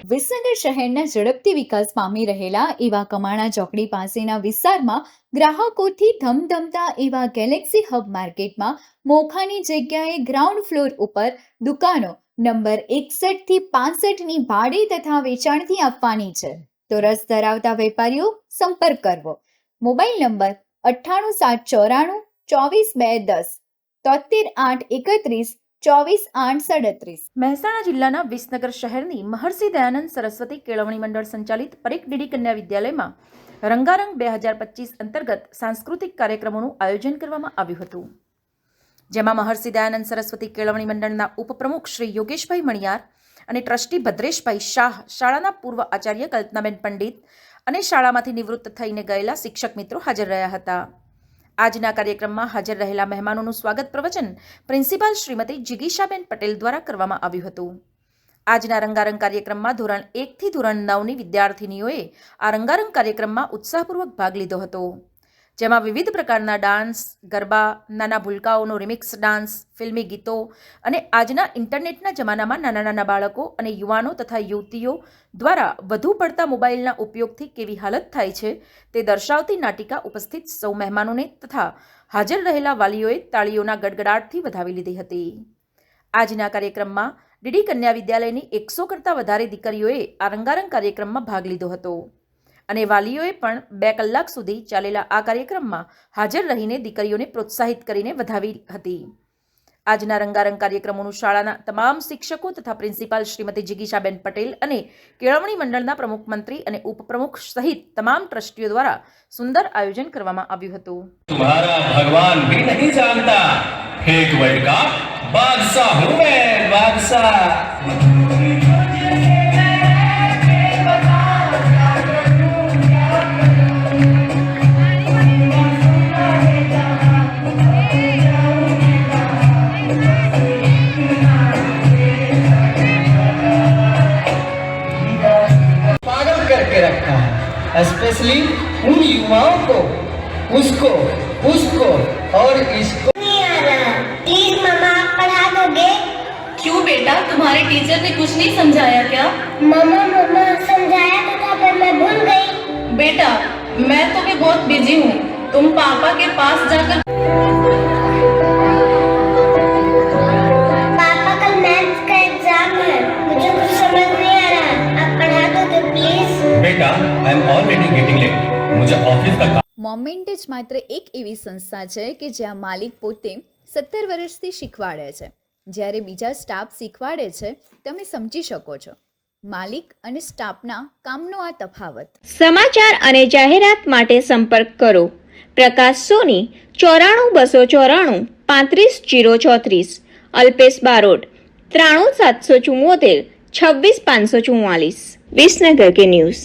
વિસનગર શહેરના ઝડપથી વિકાસ પામી રહેલા એવા કમાણા ચોકડી પાસેના વિસ્તારમાં ગ્રાહકોથી ધમધમતા એવા ગેલેક્સી હબ માર્કેટમાં મોખાની જગ્યાએ ગ્રાઉન્ડ ફ્લોર ઉપર દુકાનો નંબર 61 થી 65ની ભાડે તથા વેચાણથી આપવાની છે, તો રસ ધરાવતા વેપારીઓ સંપર્ક કરવો. Mobile number 98 794 24210 73 8 31 24 8 37. મહેસાણા જિલ્લાના વિસનગર શહેરની મહર્ષિ દયાનંદ સરસ્વતી કેળવણી મંડળ સંચાલિત પરીખ ડીડી કન્યા વિદ્યાલયમાં રંગારંગ 2025 અંતર્ગત સાંસ્કૃતિક કાર્યક્રમોનું આયોજન કરવામાં આવ્યું હતું, જેમાં મહર્ષિ દયાનંદ સરસ્વતી કેળવણી મંડળના ઉપપ્રમુખ શ્રી યોગેશભાઈ મણિયાર અને ટ્રસ્ટી ભદ્રેશભાઈ શાહ, શાળાના પૂર્વ આચાર્ય કલ્પનાબેન પંડિત અને શાળામાંથી નિવૃત્ત થઈને ગયેલા શિક્ષક મિત્રો હાજર રહ્યા હતા. આજના કાર્યક્રમમાં હાજર રહેલા મહેમાનોનું સ્વાગત પ્રવચન પ્રિન્સિપાલ શ્રીમતી જિગીશાબેન પટેલ દ્વારા કરવામાં આવ્યું હતું. આજના રંગારંગ કાર્યક્રમમાં ધોરણ 1 થી ધોરણ 9ની વિદ્યાર્થીનીઓએ આ રંગારંગ કાર્યક્રમમાં ઉત્સાહપૂર્વક ભાગ લીધો હતો, જેમાં વિવિધ પ્રકારના ડાન્સ, ગરબા, નાના ભૂલકાઓનો રિમિક્સ ડાન્સ, ફિલ્મી ગીતો અને આજના ઇન્ટરનેટના જમાનામાં નાના નાના બાળકો અને યુવાનો તથા યુવતીઓ દ્વારા વધુ પડતા મોબાઈલના ઉપયોગથી કેવી હાલત થાય છે તે દર્શાવતી નાટિકા ઉપસ્થિત સૌ મહેમાનોને તથા હાજર રહેલા વાલીઓએ તાળીઓના ગડગડાટથી વધાવી લીધી હતી. આજના કાર્યક્રમમાં ડીડી કન્યા વિદ્યાલયની 100 કરતાં વધારે દીકરીઓએ આ રંગારંગ કાર્યક્રમમાં ભાગ લીધો હતો અને વાલીઓએ પણ 2 કલાક સુધી ચાલેલા આ કાર્યક્રમમાં હાજર રહીને દીકરીઓને પ્રોત્સાહિત કરીને વધાવી હતી. આજના રંગારંગ કાર્યક્રમોનું શાળાના તમામ શિક્ષકો તથા પ્રિન્સિપાલ શ્રીમતી જિગીશાબેન પટેલ અને કેળવણી મંડળના પ્રમુખ મંત્રી અને ઉપપ્રમુખ સહિત તમામ ટ્રસ્ટીઓ દ્વારા સુંદર આયોજન કરવામાં આવ્યું હતું. तुम्हारा भगवान भी नहीं जानता, एक वर्ल्ड का बादशाह हूँ मैं, बादशाह. पागल करके रखा है, स्पेशली उन युवाओं को, उसको उसको और इसको. प्लीज मम्मा आप पढ़ा दोगे? क्यों बेटा, तुम्हारे टीचर ने कुछ नहीं समझाया क्या? मम्मा समझाया तो था पर मैं भूल गई. बेटा मैं तो भी बहुत बिजी हूँ, तुम पापा के पास जाकर. पापा कल मैथ्स का एग्जाम है, मुझे कुछ समझ नहीं आ रहा, आप पढ़ा दोगे प्लीज? बेटा, I am already getting late, मुझे ऑफिस का. મોમેન્ટ જ માત્ર એક એવી સંસ્થા છે કે જ્યાં માલિક પોતે 17 વર્ષથી શીખવાડે છે, જ્યારે બીજા સ્ટાફ શીખવાડે છે. તમે સમજી શકો છો માલિક અને સ્ટાફના કામનો આ તફાવત. સમાચાર અને જાહેરાત માટે સંપર્ક કરો પ્રકાશ સોની 94 294 35 034, અલ્પેશ બારોટ 93 774 26 544. વિસનગર કે ન્યૂઝ.